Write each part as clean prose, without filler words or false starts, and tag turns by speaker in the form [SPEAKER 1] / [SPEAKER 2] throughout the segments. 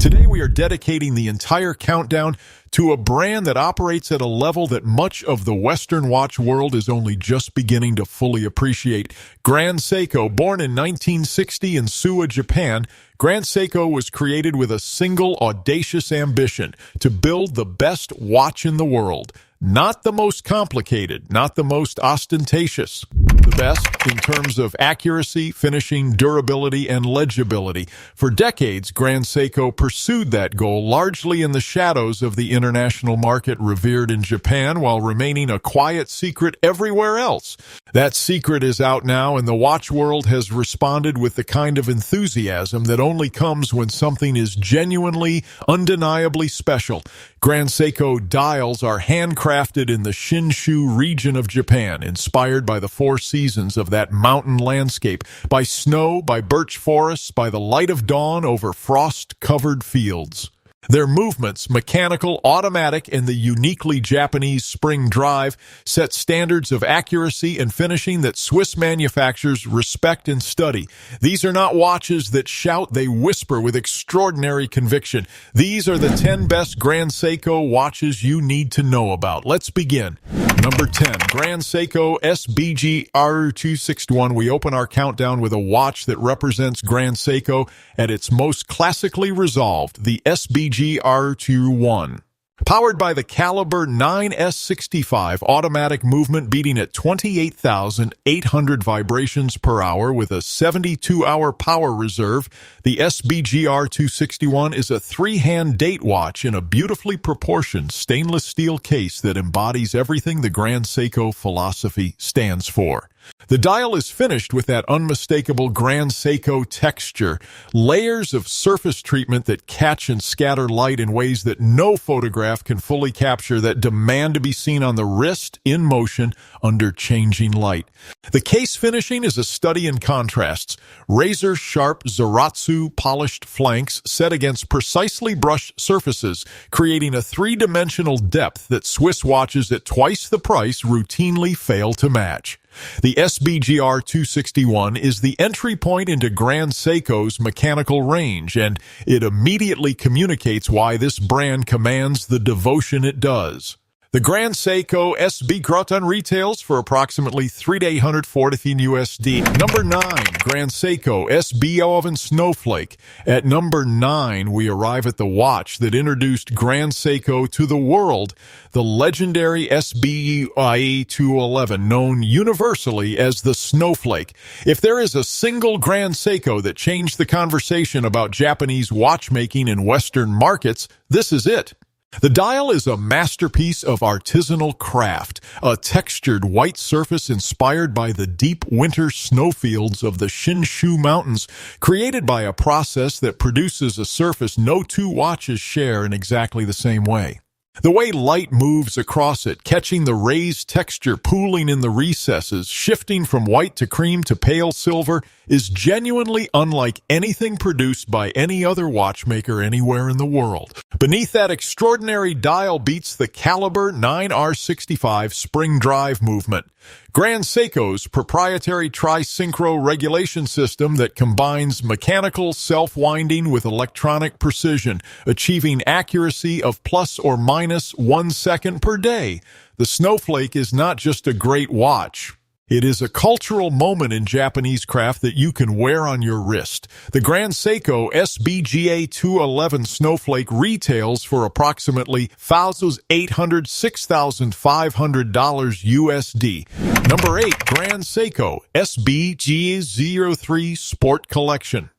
[SPEAKER 1] Today we are dedicating the entire countdown to a brand that operates at a level that much of the Western watch world is only just beginning to fully appreciate. Grand Seiko, born in 1960 in Suwa, Japan, Grand Seiko was created with a single audacious ambition to build the best watch in the world. Not the most complicated, not the most ostentatious. The best in terms of accuracy, finishing, durability, and legibility. For decades, Grand Seiko pursued that goal largely in the shadows of the international market revered in Japan while remaining a quiet secret everywhere else. That secret is out now, and the watch world has responded with the kind of enthusiasm that only comes when something is genuinely, undeniably special. Grand Seiko dials are handcrafted in the Shinshu region of Japan, inspired by the four seasons of that mountain landscape, by snow, by birch forests, by the light of dawn over frost-covered fields. Their movements, mechanical, automatic, and the uniquely Japanese spring drive, set standards of accuracy and finishing that Swiss manufacturers respect and study. These are not watches that shout, they whisper with extraordinary conviction. These are the 10 best Grand Seiko watches you need to know about. Let's begin. Number 10, Grand Seiko SBG R261. We open our countdown with a watch that represents Grand Seiko at its most classically resolved, the SBG R21. Powered by the caliber 9S65 automatic movement beating at 28,800 vibrations per hour with a 72-hour power reserve, the SBGR 261 is a three-hand date watch in a beautifully proportioned stainless steel case that embodies everything the Grand Seiko philosophy stands for. The dial is finished with that unmistakable Grand Seiko texture, layers of surface treatment that catch and scatter light in ways that no photograph can fully capture, that demand to be seen on the wrist in motion under changing light. The case finishing is a study in contrasts. Razor-sharp Zaratsu-polished flanks set against precisely brushed surfaces, creating a three-dimensional depth that Swiss watches at twice the price routinely fail to match. The SBGR 261 is the entry point into Grand Seiko's mechanical range, and it immediately communicates why this brand commands the devotion it does. The Grand Seiko SB Croton retails for approximately $3,840 USD. Number 9, Grand Seiko SB 11 Snowflake. At number 9, we arrive at the watch that introduced Grand Seiko to the world, the legendary SBI 211, known universally as the Snowflake. If there is a single Grand Seiko that changed the conversation about Japanese watchmaking in Western markets, this is it. The dial is a masterpiece of artisanal craft, a textured white surface inspired by the deep winter snowfields of the Shinshu Mountains, created by a process that produces a surface no two watches share in exactly the same way. The way light moves across it, catching the raised texture, pooling in the recesses, shifting from white to cream to pale silver, is genuinely unlike anything produced by any other watchmaker anywhere in the world. Beneath that extraordinary dial beats the caliber 9R65 spring drive movement. Grand Seiko's proprietary tri-synchro regulation system that combines mechanical self-winding with electronic precision, achieving accuracy of plus or minus 1 second per day. The Snowflake is not just a great watch. It is a cultural moment in Japanese craft that you can wear on your wrist. The Grand Seiko SBGA 211 Snowflake retails for approximately $1,800 $6,500 USD. Number 8, Grand Seiko SBGA 03 Sport Collection.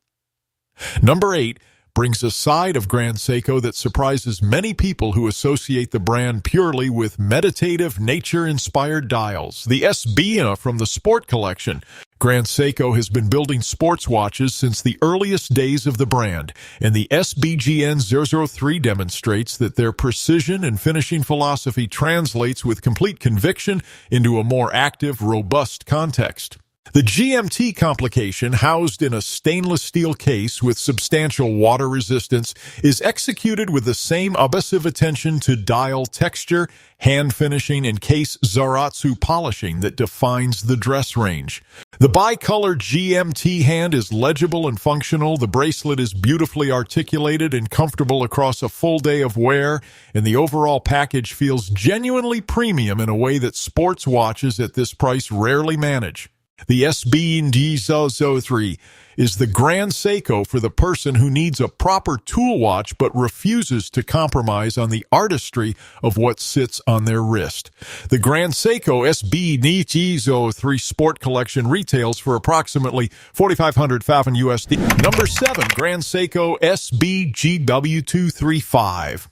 [SPEAKER 1] Number 8 brings a side of Grand Seiko that surprises many people who associate the brand purely with meditative, nature-inspired dials. The SB from the Sport Collection. Grand Seiko has been building sports watches since the earliest days of the brand, and the SBGN 003 demonstrates that their precision and finishing philosophy translates with complete conviction into a more active, robust context. The GMT complication, housed in a stainless steel case with substantial water resistance, is executed with the same obsessive attention to dial texture, hand finishing, and case Zaratsu polishing that defines the dress range. The bicolor GMT hand is legible and functional, the bracelet is beautifully articulated and comfortable across a full day of wear, and the overall package feels genuinely premium in a way that sports watches at this price rarely manage. The SB&D003 is the Grand Seiko for the person who needs a proper tool watch but refuses to compromise on the artistry of what sits on their wrist. The Grand Seiko SB&D003 Sport Collection retails for approximately $4,500 USD. Number 7, Grand Seiko SBGW235.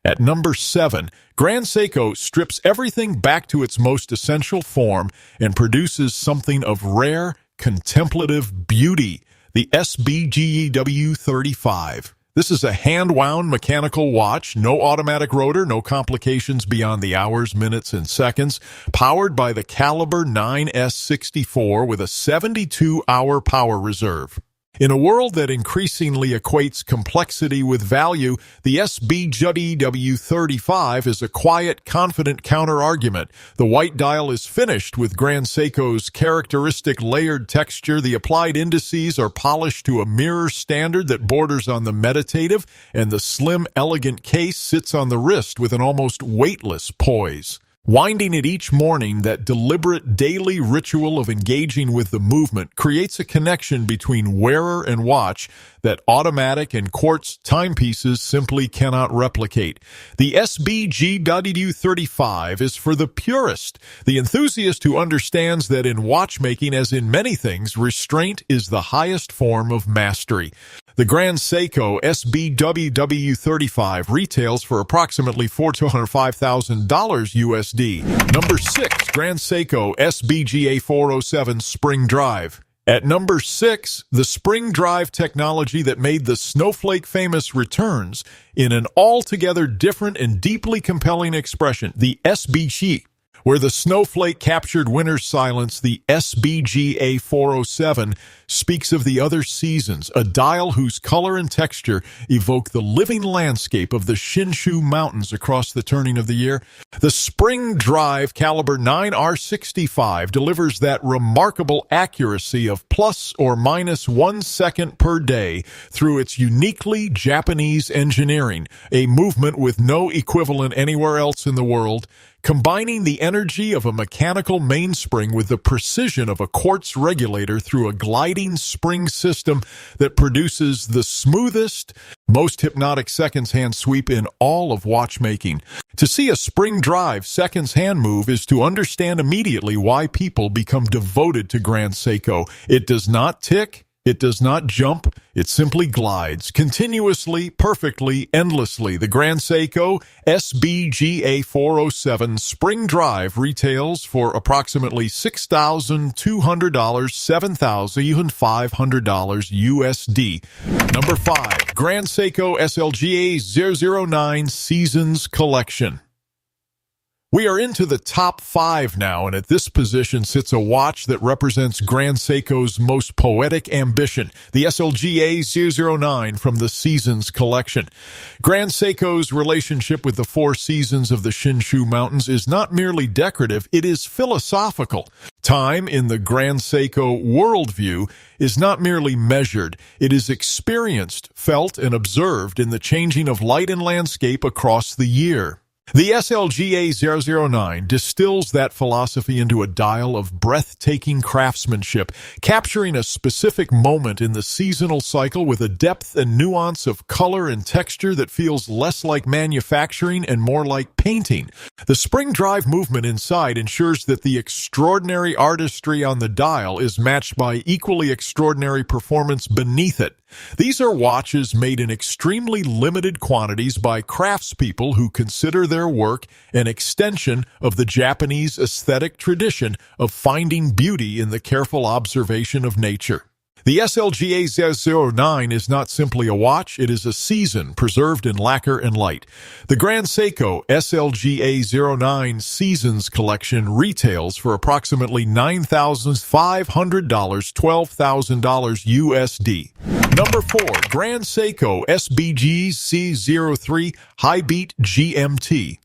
[SPEAKER 1] At number 7, Grand Seiko strips everything back to its most essential form and produces something of rare, contemplative beauty, the SBGW35. This is a hand-wound mechanical watch, no automatic rotor, no complications beyond the hours, minutes, and seconds, powered by the Caliber 9S64 with a 72-hour power reserve. In a world that increasingly equates complexity with value, the SBGW35 is a quiet, confident counter-argument. The white dial is finished with Grand Seiko's characteristic layered texture. The applied indices are polished to a mirror standard that borders on the meditative, and the slim, elegant case sits on the wrist with an almost weightless poise. Winding it each morning, that deliberate daily ritual of engaging with the movement creates a connection between wearer and watch that automatic and quartz timepieces simply cannot replicate. The SBGW35 is for the purist, the enthusiast who understands that in watchmaking, as in many things, restraint is the highest form of mastery. The Grand Seiko SBGW35 retails for approximately $405,000 USD. Number 6, Grand Seiko SBGA407 Spring Drive. At number 6, the spring drive technology that made the Snowflake famous returns in an altogether different and deeply compelling expression, the SBG. Where the Snowflake captured winter's silence, the SBGA407 speaks of the other seasons, a dial whose color and texture evoke the living landscape of the Shinshu Mountains across the turning of the year. The Spring Drive Caliber 9R65 delivers that remarkable accuracy of plus or minus 1 second per day through its uniquely Japanese engineering, a movement with no equivalent anywhere else in the world. Combining the energy of a mechanical mainspring with the precision of a quartz regulator through a gliding spring system that produces the smoothest, most hypnotic seconds hand sweep in all of watchmaking. To see a spring drive seconds hand move is to understand immediately why people become devoted to Grand Seiko. It does not tick. It does not jump, it simply glides, continuously, perfectly, endlessly. The Grand Seiko SBGA407 Spring Drive retails for approximately $6,200, $7,500 USD. Number 5, Grand Seiko SLGA009 Seasons Collection. We are into the top 5 now, and at this position sits a watch that represents Grand Seiko's most poetic ambition, the SLGA009 from the Seasons collection. Grand Seiko's relationship with the 4 seasons of the Shinshu Mountains is not merely decorative, it is philosophical. Time in the Grand Seiko worldview is not merely measured, it is experienced, felt, and observed in the changing of light and landscape across the year. The SLGA009 distills that philosophy into a dial of breathtaking craftsmanship, capturing a specific moment in the seasonal cycle with a depth and nuance of color and texture that feels less like manufacturing and more like painting. The spring drive movement inside ensures that the extraordinary artistry on the dial is matched by equally extraordinary performance beneath it. These are watches made in extremely limited quantities by craftspeople who consider their work an extension of the Japanese aesthetic tradition of finding beauty in the careful observation of nature. The SLGA-09 is not simply a watch, it is a season preserved in lacquer and light. The Grand Seiko SLGA-09 Seasons Collection retails for approximately $9,500, $12,000 USD. Number 4. Grand Seiko SBG C03 High Beat GMT.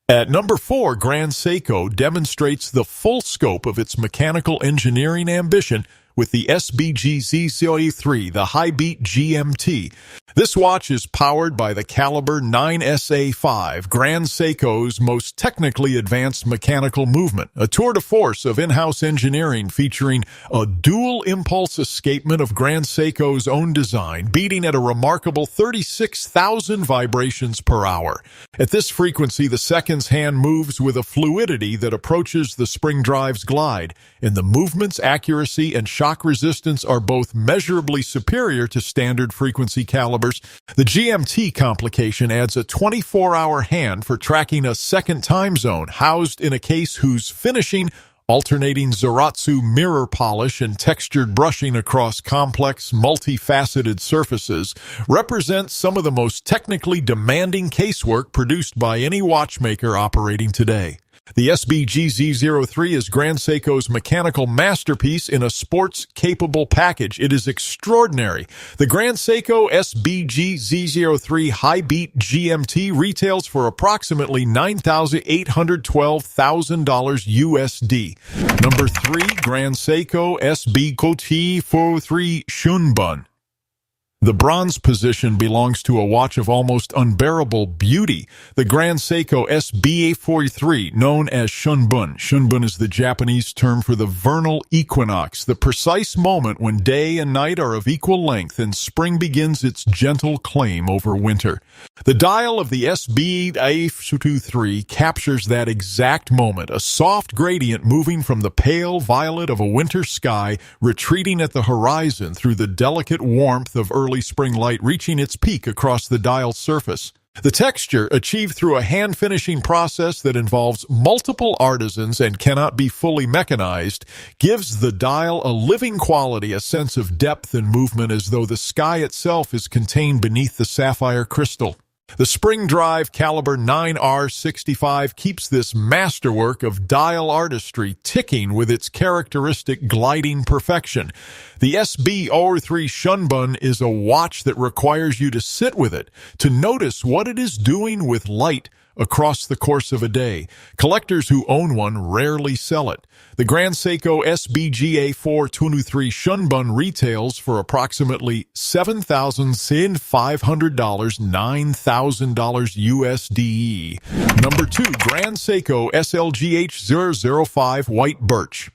[SPEAKER 1] At number 4, Grand Seiko demonstrates the full scope of its mechanical engineering ambition with the SBG Z03, the High Beat GMT. This watch is powered by the caliber 9SA5, Grand Seiko's most technically advanced mechanical movement, a tour de force of in-house engineering featuring a dual impulse escapement of Grand Seiko's own design, beating at a remarkable 36,000 vibrations per hour. At this frequency, the seconds hand moves with a fluidity that approaches the spring drive's glide, and the movement's accuracy and shock resistance are both measurably superior to standard frequency calibers. The GMT complication adds a 24-hour hand for tracking a second time zone, housed in a case whose finishing, alternating Zaratsu mirror polish and textured brushing across complex, multifaceted surfaces, represents some of the most technically demanding casework produced by any watchmaker operating today. The SBG Z03 is Grand Seiko's mechanical masterpiece in a sports-capable package. It is extraordinary. The Grand Seiko SBG Z03 High Beat GMT retails for approximately $9,812,000 USD. Number 3, Grand Seiko SB T43 Shunbun. The bronze position belongs to a watch of almost unbearable beauty, the Grand Seiko SBA43, known as Shunbun. Shunbun is the Japanese term for the vernal equinox, the precise moment when day and night are of equal length and spring begins its gentle claim over winter. The dial of the SBA23 captures that exact moment, a soft gradient moving from the pale violet of a winter sky, retreating at the horizon through the delicate warmth of early spring light, reaching its peak across the dial surface. The texture, achieved through a hand-finishing process that involves multiple artisans and cannot be fully mechanized, gives the dial a living quality, a sense of depth and movement, as though the sky itself is contained beneath the sapphire crystal. The spring drive caliber 9R65 keeps this masterwork of dial artistry ticking with its characteristic gliding perfection. The SB03 Shunbun is a watch that requires you to sit with it, to notice what it is doing with light across the course of a day. Collectors who own one rarely sell it. The Grand Seiko SBGA423 Shunbun retails for approximately $7,500, $9,000 USD. Number 2, Grand Seiko SLGH005 White Birch.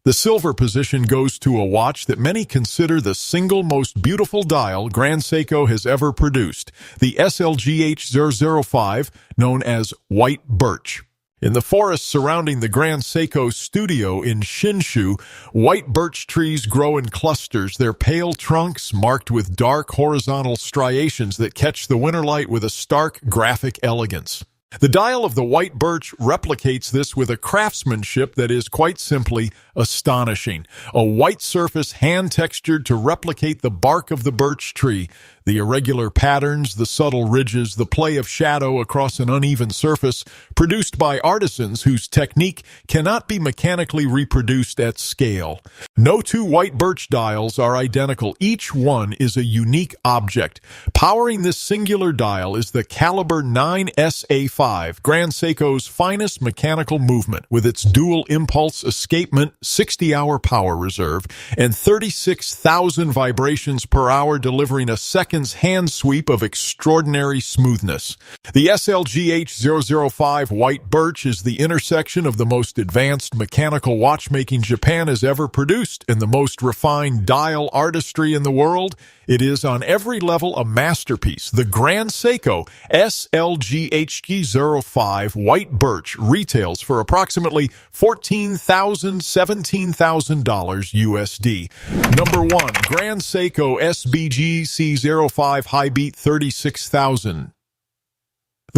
[SPEAKER 1] The silver position goes to a watch that many consider the single most beautiful dial Grand Seiko has ever produced, the SLGH005, known as White Birch. In the forest surrounding the Grand Seiko studio in Shinshu, white birch trees grow in clusters, their pale trunks marked with dark horizontal striations that catch the winter light with a stark graphic elegance. The dial of the white birch replicates this with a craftsmanship that is quite simply astonishing. A white surface hand-textured to replicate the bark of the birch tree. The irregular patterns, the subtle ridges, the play of shadow across an uneven surface, produced by artisans whose technique cannot be mechanically reproduced at scale. No two white birch dials are identical. Each one is a unique object. Powering this singular dial is the caliber 9SA5, Grand Seiko's finest mechanical movement, with its dual impulse escapement, 60-hour power reserve, and 36,000 vibrations per hour, delivering a second's hand sweep of extraordinary smoothness. The SLGH005 White Birch is the intersection of the most advanced mechanical watchmaking Japan has ever produced and the most refined dial artistry in the world. It is on every level a masterpiece. The Grand Seiko SLGH005 White Birch retails for approximately $14,000, $17,000 USD. Number 1, Grand Seiko SBG C05 High Beat 36,000.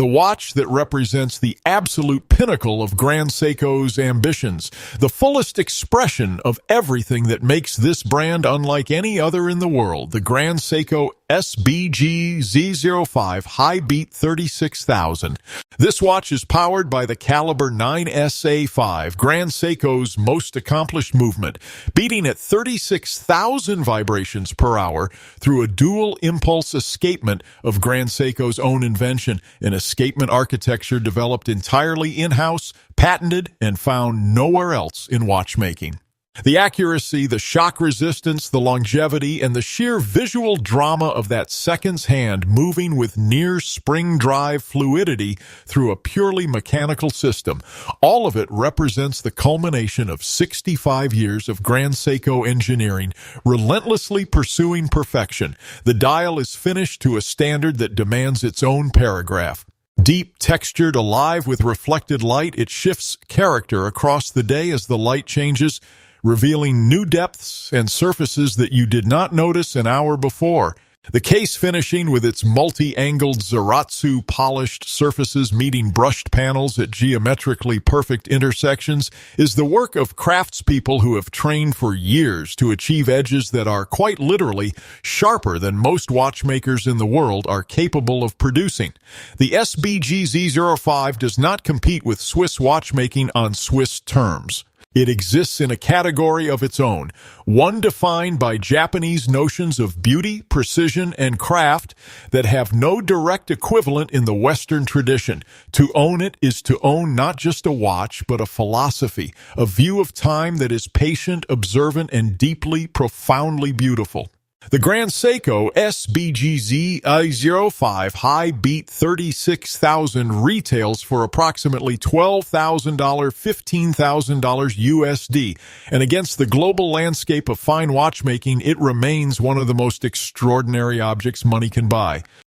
[SPEAKER 1] The watch that represents the absolute pinnacle of Grand Seiko's ambitions, the fullest expression of everything that makes this brand unlike any other in the world, the Grand Seiko SBG Z05 High Beat 36000. This watch is powered by the Caliber 9SA5, Grand Seiko's most accomplished movement, beating at 36,000 vibrations per hour through a dual impulse escapement of Grand Seiko's own invention, an escapement architecture developed entirely in-house, patented, and found nowhere else in watchmaking. The accuracy, the shock resistance, the longevity, and the sheer visual drama of that seconds hand moving with near spring drive fluidity through a purely mechanical system. All of it represents the culmination of 65 years of Grand Seiko engineering, relentlessly pursuing perfection. The dial is finished to a standard that demands its own paragraph. Deep, textured, alive with reflected light, it shifts character across the day as the light changes, revealing new depths and surfaces that you did not notice an hour before. The case finishing with its multi-angled Zaratsu-polished surfaces meeting brushed panels at geometrically perfect intersections is the work of craftspeople who have trained for years to achieve edges that are quite literally sharper than most watchmakers in the world are capable of producing. The SBG Z05 does not compete with Swiss watchmaking on Swiss terms. It exists in a category of its own, one defined by Japanese notions of beauty, precision, and craft that have no direct equivalent in the Western tradition. To own it is to own not just a watch, but a philosophy, a view of time that is patient, observant, and deeply, profoundly beautiful. The Grand Seiko SBG Z05 High Beat 36000 retails for approximately $12,000, $15,000 USD, and against the global landscape of fine watchmaking, it remains one of the most extraordinary objects money can buy.